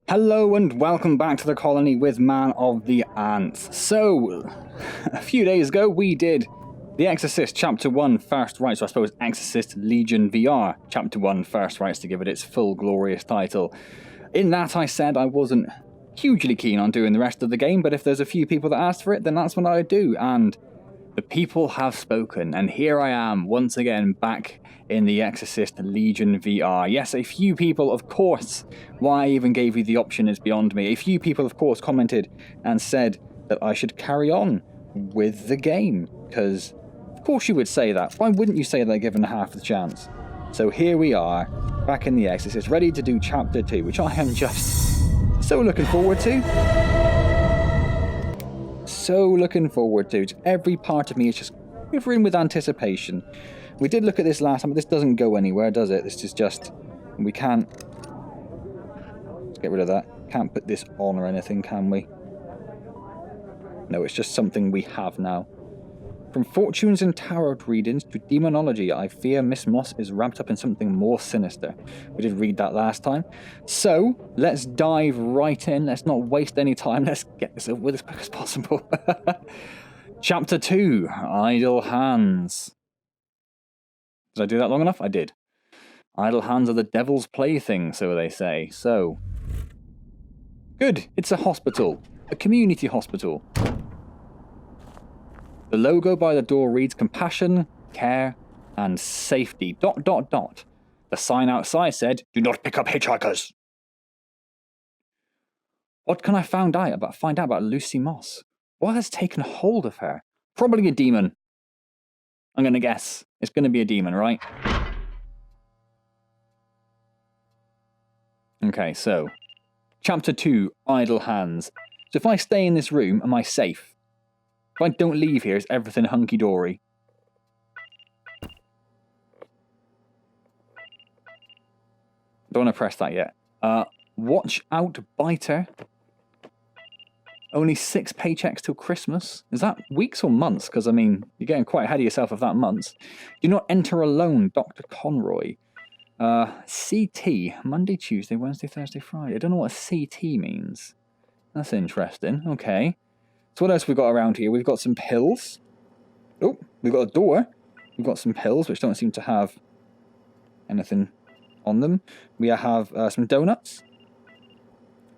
Hello and welcome back to the colony with ManoftheAntz. So, a few days ago we did The Exorcist Chapter 1 First Rites, or I suppose Exorcist Legion VR Chapter 1 First Rites to give it its full glorious title. In that I said I wasn't hugely keen on doing the rest of the game, but if there's a few people that asked for it, then that's what I would do, and the people have spoken, and here I am once again back in the Exorcist Legion VR. Yes, a few people, of course, why I even gave you the option is beyond me. A few people, of course, commented and said that I should carry on with the game, because of course you would say that. Why wouldn't you say that given half the chance? So here we are, back in the Exorcist, ready to do Chapter 2, which I am just so looking forward to. So looking forward to. Every part of me is just quivering with anticipation. We did look at this last time, but this doesn't go anywhere, does it? This is just... we can't... let's get rid of that. Can't put this on or anything, can we? No, it's just something we have now. From fortunes and tarot readings to demonology, I fear Miss Moss is wrapped up in something more sinister. We did read that last time. So, let's dive right in. Let's not waste any time. Let's get this over with as quick as possible. Chapter 2, Idle Hands. Did I do that long enough? I did. Idle hands are the devil's plaything, so they say. So, good. It's a hospital. A community hospital. The logo by the door reads compassion, care, and safety. ... The sign outside said, "Do not pick up hitchhikers." What can I find out about Lucy Moss? What has taken hold of her? Probably a demon. I'm going to guess. It's going to be a demon, right? Okay, so. Chapter 2, Idle Hands. So if I stay in this room, am I safe? If I don't leave here, is everything hunky-dory? Don't want to press that yet. Watch out, biter. Only 6 paychecks till Christmas. Is that weeks or months? Because, I mean, you're getting quite ahead of yourself of that months. Do not enter alone, Dr. Conroy. CT. Monday, Tuesday, Wednesday, Thursday, Friday. I don't know what a CT means. That's interesting. Okay. So what else we got around here? We've got some pills. Oh, we've got a door. We've got some pills, which don't seem to have anything on them. We have some donuts.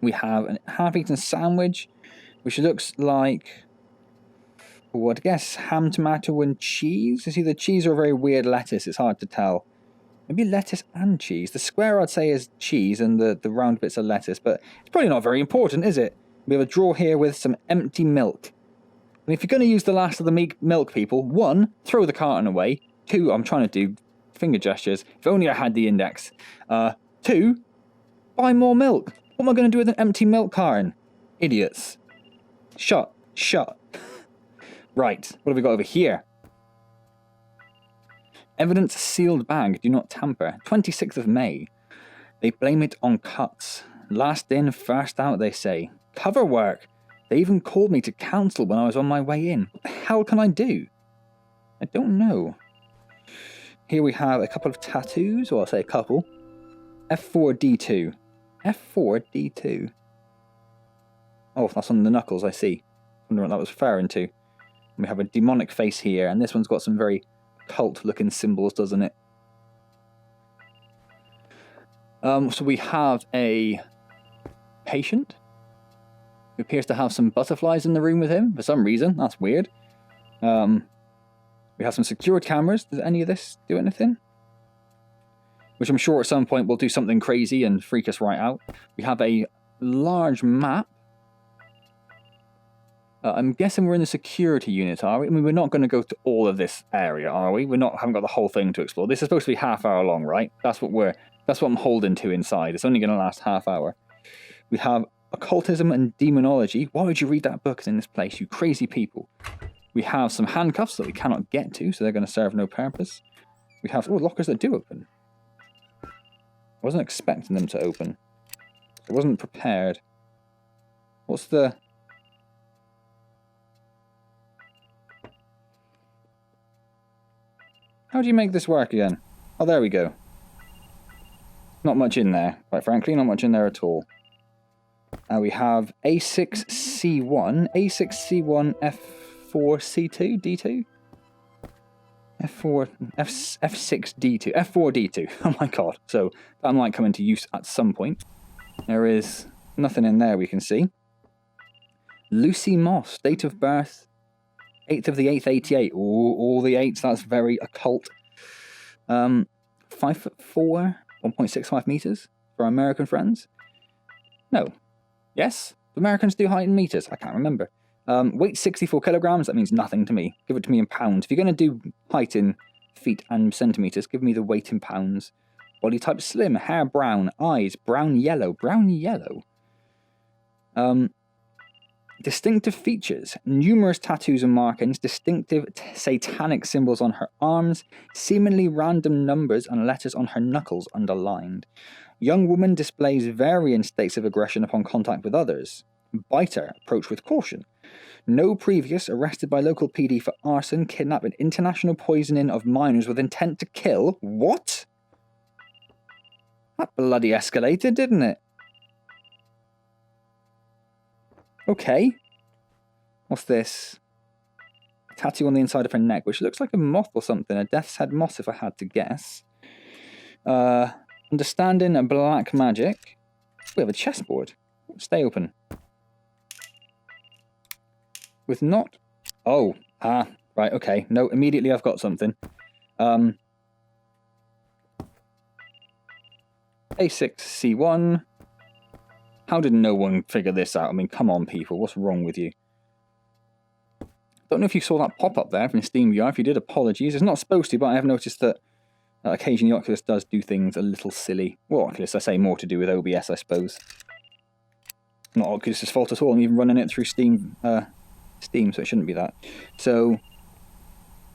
We have a half-eaten sandwich, which looks like, oh, I'd guess ham, tomato, and cheese. It's either cheese or a very weird lettuce. It's hard to tell. Maybe lettuce and cheese. The square, I'd say, is cheese, and the round bits are lettuce. But it's probably not very important, is it? We have a drawer here with some empty milk. And if you're going to use the last of the milk, people, 1, throw the carton away. 2, I'm trying to do finger gestures. If only I had the index. 2, buy more milk. What am I going to do with an empty milk carton? Idiots. Shut. Right, what have we got over here? Evidence sealed bag, do not tamper. 26th of May. They blame it on cuts. Last in, first out, they say. Cover work. They even called me to counsel when I was on my way in. What the hell can I do? I don't know. Here we have a couple of tattoos, or I'll say a couple. F4D2. F4D2. Oh, that's on the knuckles, I see. I wonder what that was referring to. We have a demonic face here, and this one's got some very cult-looking symbols, doesn't it? So we have a patient who appears to have some butterflies in the room with him for some reason. That's weird. We have some secured cameras. Does any of this do anything? Which I'm sure at some point will do something crazy and freak us right out. We have a large map. I'm guessing we're in the security unit, are we? I mean, we're not going to go to all of this area, are we? Haven't got the whole thing to explore. This is supposed to be half hour long, right? That's what I'm holding to inside. It's only going to last half hour. We have occultism and demonology. Why would you read that book in this place, you crazy people? We have some handcuffs that we cannot get to, so they're going to serve no purpose. We have lockers that do open. I wasn't expecting them to open. I wasn't prepared. What's the... How do you make this work again? Oh, there we go. Not much in there, quite frankly. Not much in there at all. We have A6C1, A6C1, F4C2, D2? F4, F6D2, F4D2. Oh my god. So that might come into use at some point. There is nothing in there we can see. Lucy Moss, date of birth, 8th of the 8th, 88. Ooh, all the 8s, that's very occult. 5'4", 1.65 meters for our American friends. No. Yes? The Americans do height in meters. I can't remember. Weight 64 kilograms. That means nothing to me. Give it to me in pounds. If you're going to do height in feet and centimeters, give me the weight in pounds. Body type slim. Hair brown. Eyes brown yellow. Brown yellow. Distinctive features. Numerous tattoos and markings. Distinctive satanic symbols on her arms. Seemingly random numbers and letters on her knuckles underlined. Young woman displays varying states of aggression upon contact with others. Biter. Approach with caution. No previous. Arrested by local PD for arson, kidnap and international poisoning of minors with intent to kill. What? That bloody escalated, didn't it? Okay. What's this? A tattoo on the inside of her neck, which looks like a moth or something. A death's head moth, if I had to guess. Understanding and black magic. We have a chessboard. Stay open. With not... Oh. Right, okay. No, immediately I've got something. A6C1. How did no one figure this out? I mean, come on, people. What's wrong with you? Don't know if you saw that pop-up there from Steam VR. If you did, apologies. It's not supposed to, but I have noticed that occasionally Oculus does do things a little silly. Well, Oculus, I say more to do with OBS, I suppose. Not Oculus's fault at all. I'm even running it through Steam, so it shouldn't be that. So,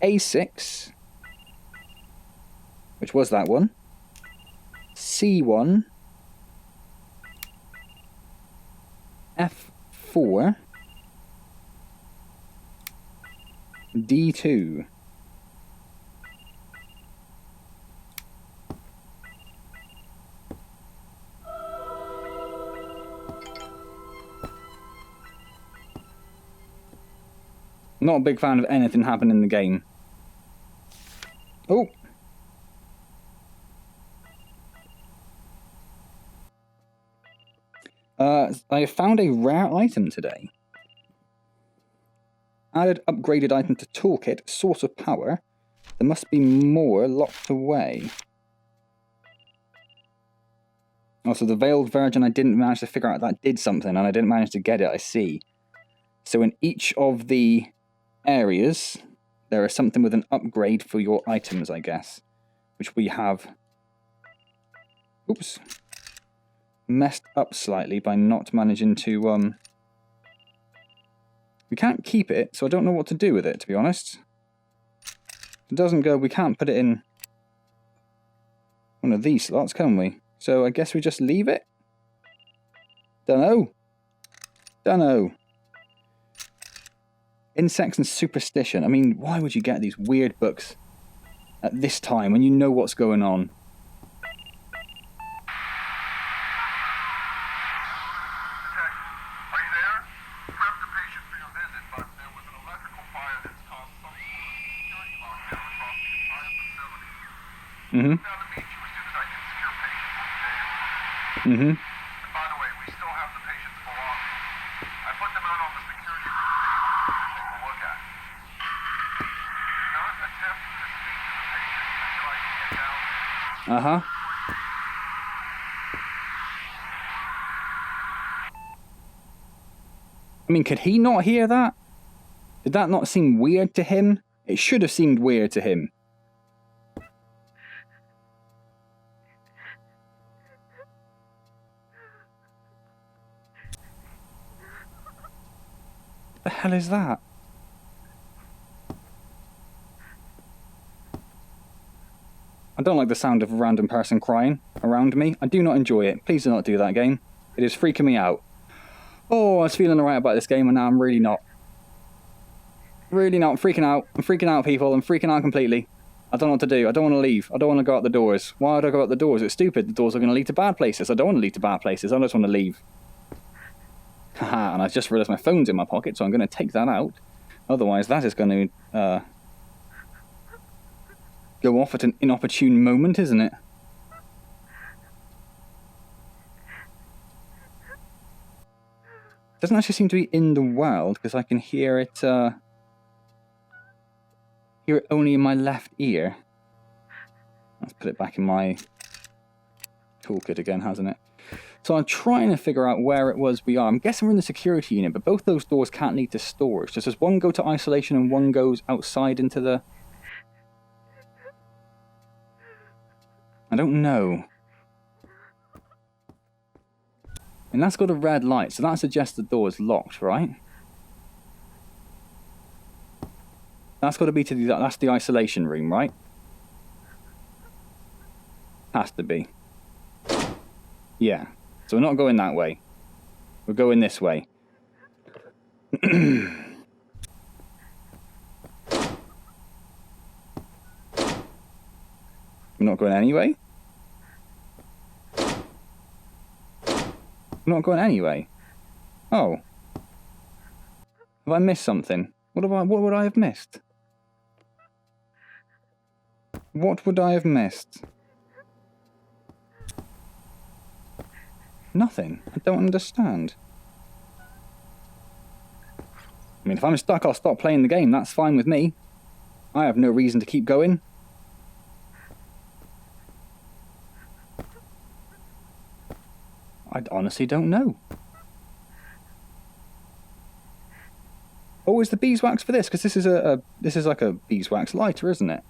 A6, which was that one. C1. F4. D2. Not a big fan of anything happening in the game. Oh! I found a rare item today. Added upgraded item to toolkit, source of power. There must be more locked away. Also, the Veiled Virgin, I didn't manage to figure out that did something, and I didn't manage to get it, I see. So in each of the areas, there is something with an upgrade for your items, I guess. Which we have... Oops. Messed up slightly by not managing to... We can't keep it, so I don't know what to do with it, to be honest. It doesn't go... We can't put it in one of these slots, can we? So I guess we just leave it? Dunno. Dunno. Insects and superstition. I mean, why would you get these weird books at this time when you know what's going on? Mm-hmm. Mm-hmm. By the way, we still have the patient's belongings. I put them out on the security room table to take a look at. Do not attempt to speak to the patient until I can get down there. Uh-huh. I mean, could he not hear that? Did that not seem weird to him? It should have seemed weird to him. The hell is that? I don't like the sound of a random person crying around me. I do not enjoy it. Please do not do that, game. It is freaking me out. Oh, I was feeling alright about this game and now I'm really not. Really not. I'm freaking out. I'm freaking out, people. I'm freaking out completely. I don't know what to do. I don't want to leave. I don't want to go out the doors. Why would I go out the doors? It's stupid. The doors are going to lead to bad places. I don't want to lead to bad places. I just want to leave. Haha, and I just realised my phone's in my pocket, so I'm going to take that out. Otherwise, that is going to go off at an inopportune moment, isn't it? Doesn't actually seem to be in the world, because I can hear it only in my left ear. Let's put it back in my toolkit again, hasn't it? So I'm trying to figure out where it was we are. I'm guessing we're in the security unit, but both those doors can't lead to storage. Does one go to isolation and one goes outside into the... I don't know. And that's got a red light, so that suggests the door is locked, right? That's got to be to the... That's the isolation room, right? Has to be. Yeah. So we're not going that way. We're going this way. We're not going anyway? We're not going anyway. Oh. Have I missed something? What would I have missed? What would I have missed? Nothing. I don't understand. I mean, if I'm stuck, I'll stop playing the game. That's fine with me. I have no reason to keep going. I honestly don't know. Oh, is the beeswax for this? Because this is like a beeswax lighter, isn't it?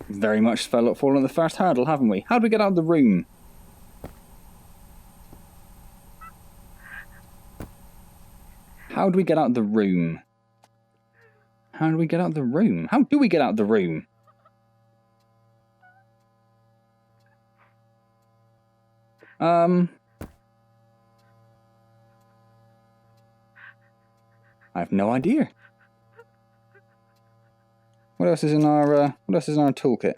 Very much fallen at the first hurdle, haven't we? How do we get out of the room? How do we get out of the room? How do we get out of the room? How do we get out of the room? I have no idea. What else is in our toolkit?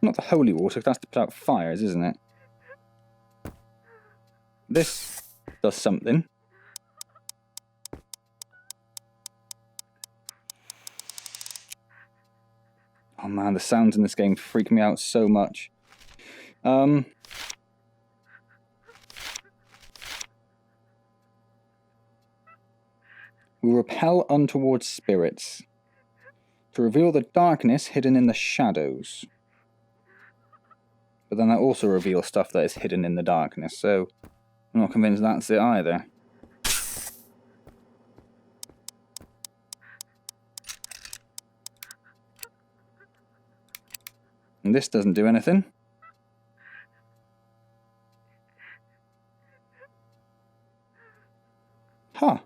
Not the holy water, 'cause that's to put out fires, isn't it? This does something. Oh man, the sounds in this game freak me out so much. We repel untoward spirits to reveal the darkness hidden in the shadows. But then that also reveals stuff that is hidden in the darkness, so I'm not convinced that's it either. And this doesn't do anything. Huh.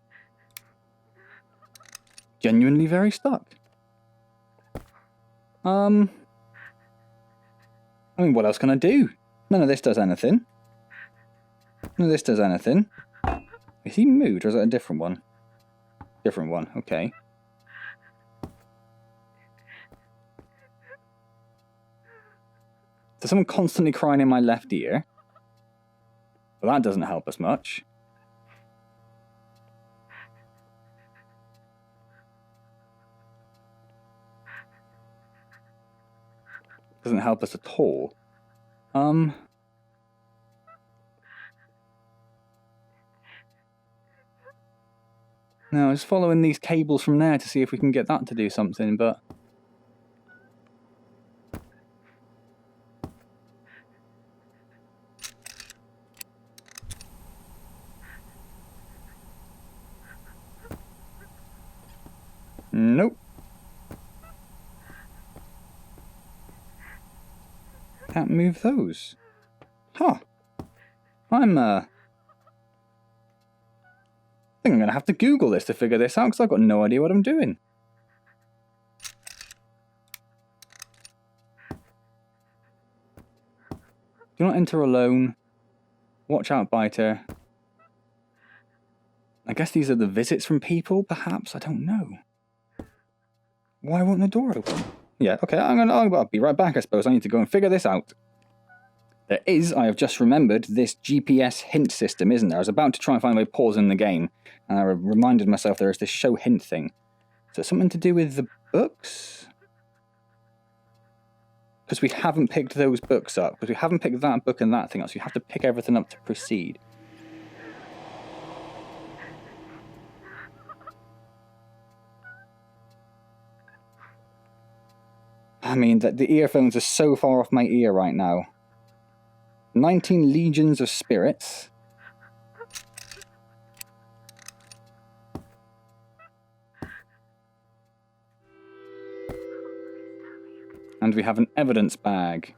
Genuinely very stuck. I mean, what else can I do? None of this does anything. None of this does anything. Is he moved, or is that a different one? Different one, okay. There's someone constantly crying in my left ear. But that doesn't help us much. Doesn't help us at all. No, just following these cables from there to see if we can get that to do something, but... Nope. Can't move those. Huh. I think I'm going to have to Google this to figure this out, because I've got no idea what I'm doing. Do not enter alone. Watch out, biter. I guess these are the visits from people, perhaps? I don't know. Why won't the door open? Yeah, okay, I'll be right back, I suppose. I need to go and figure this out. There is, I have just remembered, this GPS hint system, isn't there? I was about to try and find a way to pause in the game, and I reminded myself there is this show hint thing. So something to do with the books? Because we haven't picked those books up. Because we haven't picked that book and that thing up, so you have to pick everything up to proceed. I mean, the earphones are so far off my ear right now. 19 Legions of Spirits. And we have an evidence bag.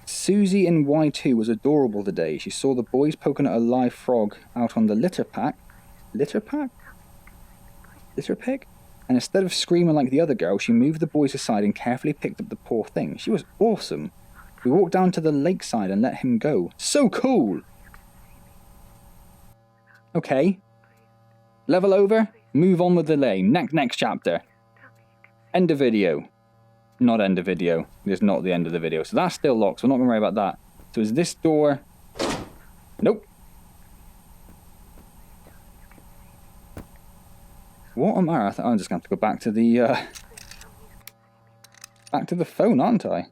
Susie in Y2 was adorable today. She saw the boys poking at a live frog out on the litter pack. Litter pack? Litter pig? And instead of screaming like the other girl, she moved the boys aside and carefully picked up the poor thing. She was awesome. We walked down to the lakeside and let him go. So cool! Okay. Level over. Move on with the lane. Next chapter. End of video. Not end of video. It's not the end of the video. So that's still locked, so we're not going to worry about that. So is this door... Nope. What on earth? I'm just going to have to go back to the... back to the phone, aren't I?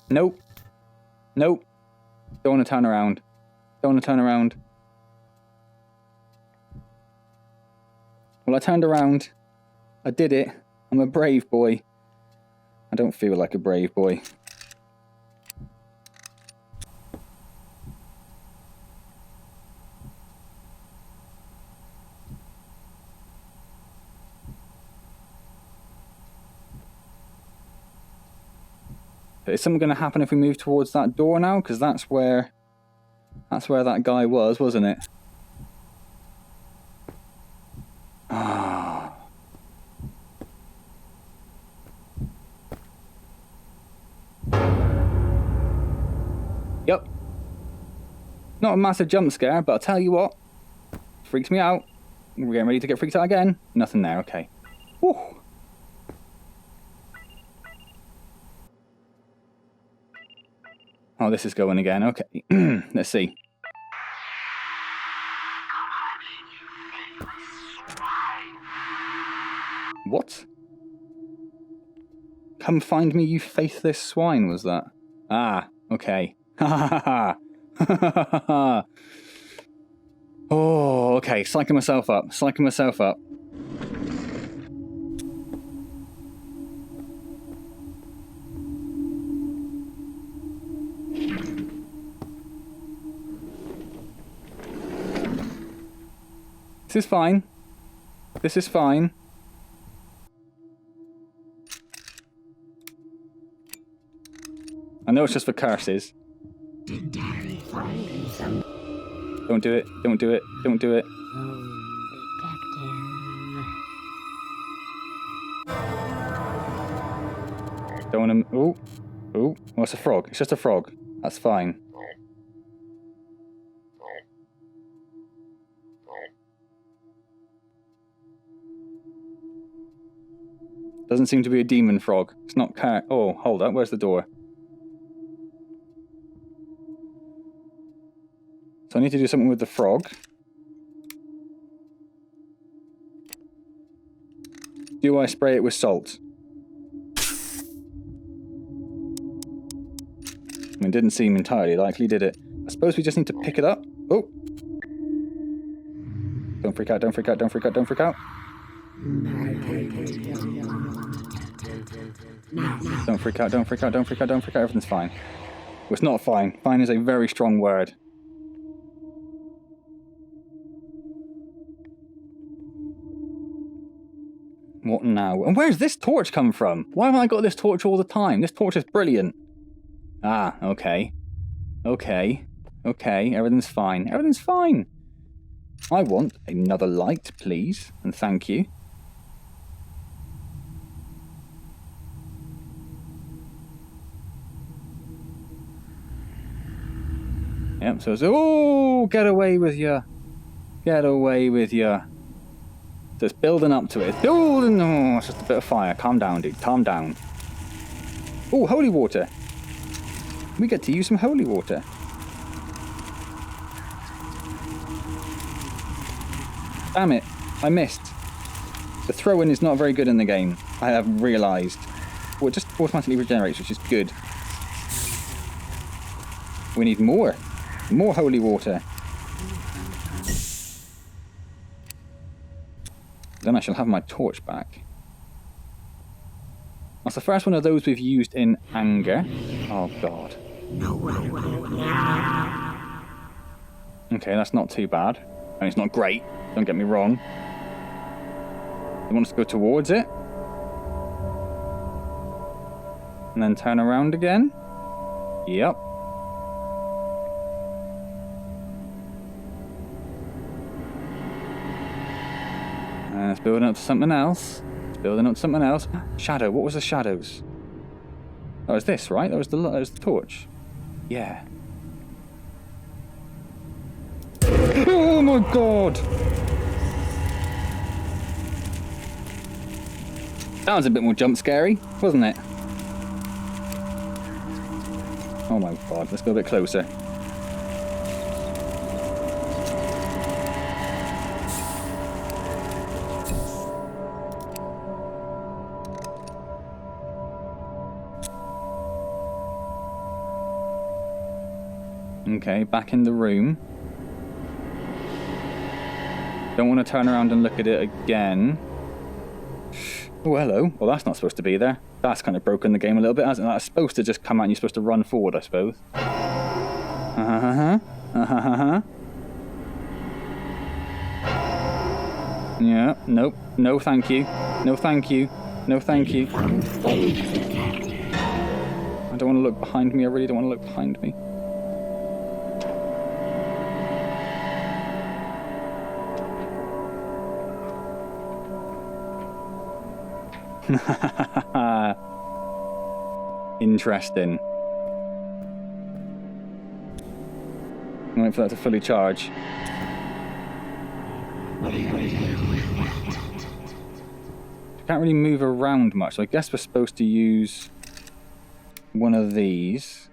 Nope. Nope. Don't want to turn around. Don't want to turn around. Well, I turned around. I did it. I'm a brave boy. I don't feel like a brave boy. Is something going to happen if we move towards that door now? Because that's where that guy was, wasn't it? Ah. Yep. Not a massive jump scare, but I'll tell you what. Freaked me out. We're getting ready to get freaked out again. Nothing there, okay. Whew. Oh, this is going again. Okay. Let's see. What? Come find me, you faithless swine, was that? Ah, okay. Ha ha ha ha. Oh, okay. Psyching myself up. Psyching myself up. This is fine. This is fine. I know it's just for curses. Don't do it. Don't do it. Don't do it. Don't want to... Ooh. Ooh. Oh, it's a frog. It's just a frog. That's fine. Doesn't seem to be a demon frog. It's not car... Oh, hold up. Where's the door? So I need to do something with the frog. Do I spray it with salt? I mean, it didn't seem entirely likely, did it? I suppose we just need to pick it up. Oh! Don't freak out, don't freak out, don't freak out, don't freak out. Don't freak out, don't freak out, don't freak out, don't freak out. Everything's fine. Well, it's not fine. Fine is a very strong word. What now? And where's this torch come from? Why have I got this torch all the time? This torch is brilliant. Ah, okay. Okay. Okay, everything's fine. Everything's fine. I want another light, please. And thank you. Yep, so it's, oh, get away with you. Get away with you. So it's building up to it. It's building. Oh, it's just a bit of fire. Calm down, dude. Calm down. Oh, holy water. We get to use some holy water. Damn it. I missed. The throw-in is not very good in the game. I have realised. Well, it just automatically regenerates, which is good. We need more. More holy water. Then I shall have my torch back. That's the first one of those we've used in anger. Oh, God. Okay, that's not too bad. And it's not great, don't get me wrong. You want us to go towards it? And then turn around again? Yep. It's building up to something else. It's building up to something else. Shadow. What was the shadows? Oh, it was this, right? That was the torch. Yeah. Oh my God! That was a bit more jump scary, wasn't it? Oh my God! Let's go a bit closer. Okay, back in the room. Don't want to turn around and look at it again. Oh, hello. Well, that's not supposed to be there. That's kind of broken the game a little bit, hasn't it? That's supposed to just come out and you're supposed to run forward, I suppose. Yeah, nope. No, thank you. No, thank you. No, thank you. I don't want to look behind me. I really don't want to look behind me. Interesting. Wait for that to fully charge. Can't really move around much, so I guess we're supposed to use one of these.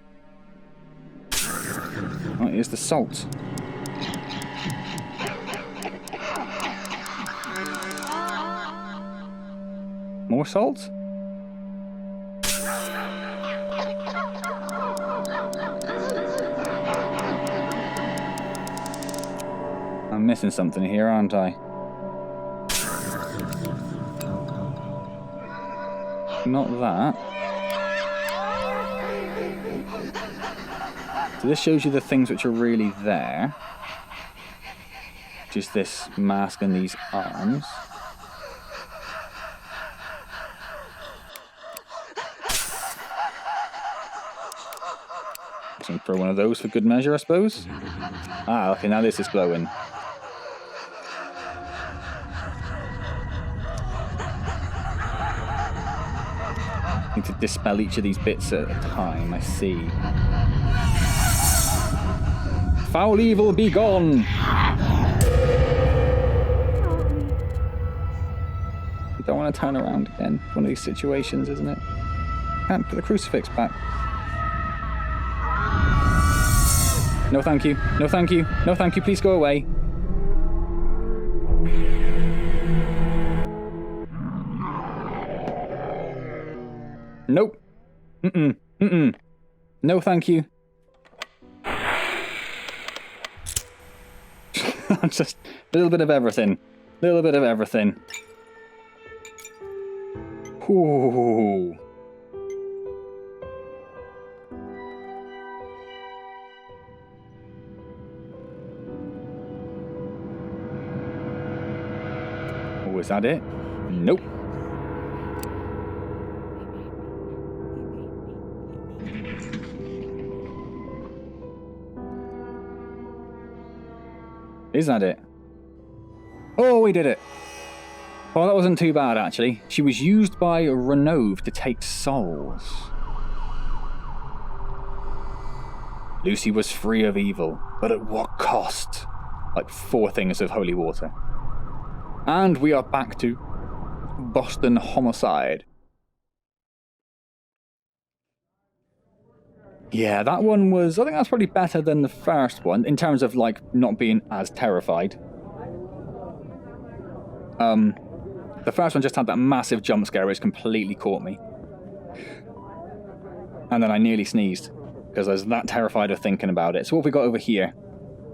Oh, here's the salt. More salt? I'm missing something here, aren't I? Not that. So this shows you the things which are really there. Just this mask and these arms. So throw one of those for good measure, I suppose. Ah, okay, now this is glowing. Need to dispel each of these bits at a time, I see. Foul evil, be gone! You don't want to turn around again. One of these situations, isn't it? Can't put the crucifix back. No thank you, no thank you, no thank you, please go away. Nope. No thank you. Just a little bit of everything. A little bit of everything. Ooh. Oh, is that it? Nope. Is that it? Oh, we did it. Well, that wasn't too bad, actually. She was used by Renove to take souls. Lucy was free of evil, but at what cost? Like 4 things of holy water. And we are back to Boston Homicide. Yeah, that one was, I think that's probably better than the first one, in terms of, like, not being as terrified. The first one just had that massive jump scare which completely caught me. And then I nearly sneezed, because I was that terrified of thinking about it. So what have we got over here?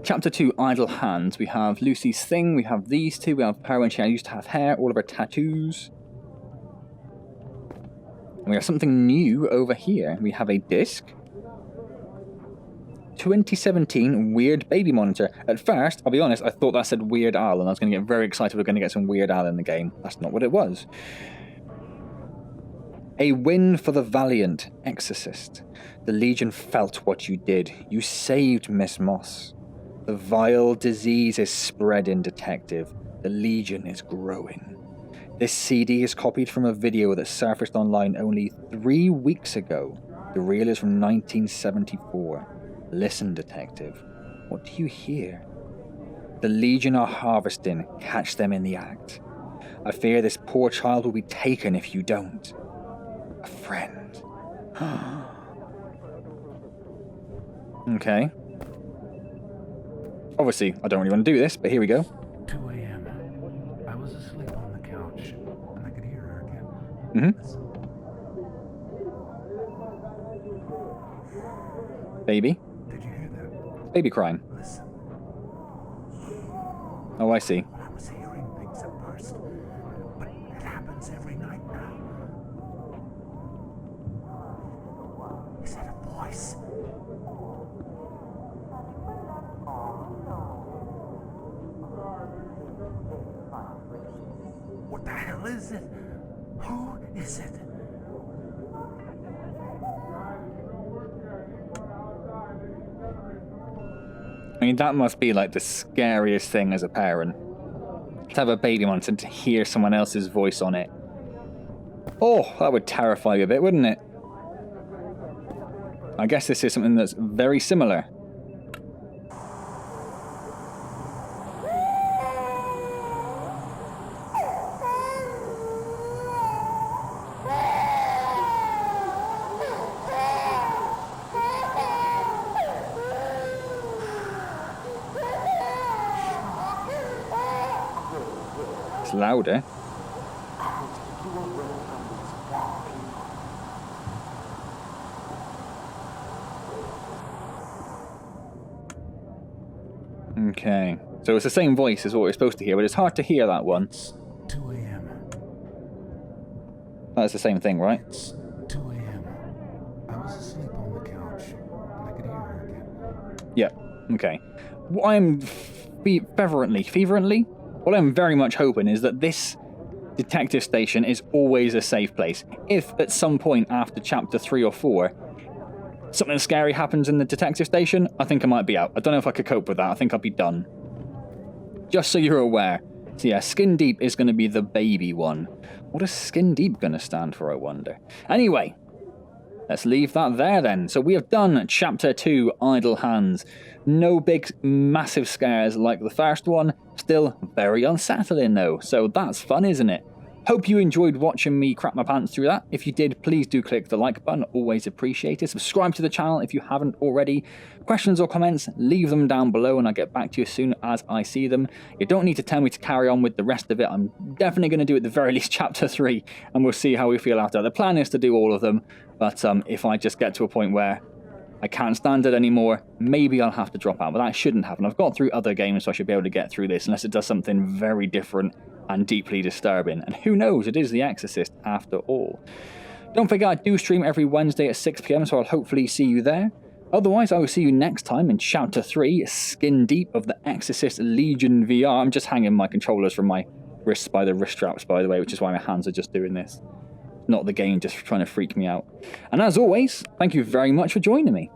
Chapter 2, Idle Hands. We have Lucy's thing, we have these two, we have her when she used to have hair, all of her tattoos. And we have something new over here. We have a disc. 2017 Weird Baby Monitor. At first, I'll be honest, I thought that said Weird Al, and I was going to get very excited we're going to get some Weird Al in the game. That's not what it was. A win for the valiant Exorcist. The Legion felt what you did. You saved Miss Moss. The vile disease is spreading, Detective. The Legion is growing. This CD is copied from a video that surfaced online only 3 weeks ago. The reel is from 1974. Listen, Detective. What do you hear? The Legion are harvesting. Catch them in the act. I fear this poor child will be taken if you don't. A friend. Okay. Obviously, I don't really want to do this, but here we go. 2 a.m. I was asleep on the couch, and I could hear her again. Baby. Did you hear that? Baby crying. Listen. Oh, I see. I was hearing things at first, but it happens every night now. Is that a voice? What the hell is it? Who is it? I mean, that must be like the scariest thing as a parent. To have a baby monitor and to hear someone else's voice on it. Oh, that would terrify you a bit, wouldn't it? I guess this is something that's very similar. It's louder. Okay, so it's the same voice as what we're supposed to hear, but it's hard to hear that one. 2 a.m. That's the same thing, right? 2 a.m. I was asleep on the couch, and I could hear her again. Yeah, okay. What I'm fervently, what I'm very much hoping is that this detective station is always a safe place. If at some point after chapter 3 or 4, something scary happens in the detective station, I think I might be out. I don't know if I could cope with that. I think I'll be done. Just so you're aware. So yeah, Skin Deep is going to be the baby one. What is Skin Deep going to stand for, I wonder? Anyway, let's leave that there then. So we have done chapter 2, Idle Hands. No big, massive scares like the first one. Still very unsettling though. So that's fun, isn't it? Hope you enjoyed watching me crap my pants through that. If you did, please do click the like button, always appreciated. Subscribe to the channel if you haven't already. Questions or comments, leave them down below and I'll get back to you as soon as I see them. You don't need to tell me to carry on with the rest of it. I'm definitely going to do at the very least chapter 3 and we'll see how we feel after. The plan is to do all of them, but if I just get to a point where I can't stand it anymore, maybe I'll have to drop out, but that shouldn't happen. I've got through other games, so I should be able to get through this unless it does something very different and deeply disturbing. And who knows, it is The Exorcist after all. Don't forget, I do stream every Wednesday at 6 PM, so I'll hopefully see you there. Otherwise, I will see you next time in Chapter 3, Skin Deep of The Exorcist Legion VR. I'm just hanging my controllers from my wrists by the wrist straps, by the way, which is why my hands are just doing this. Not the game just trying to freak me out. And as always, thank you very much for joining me.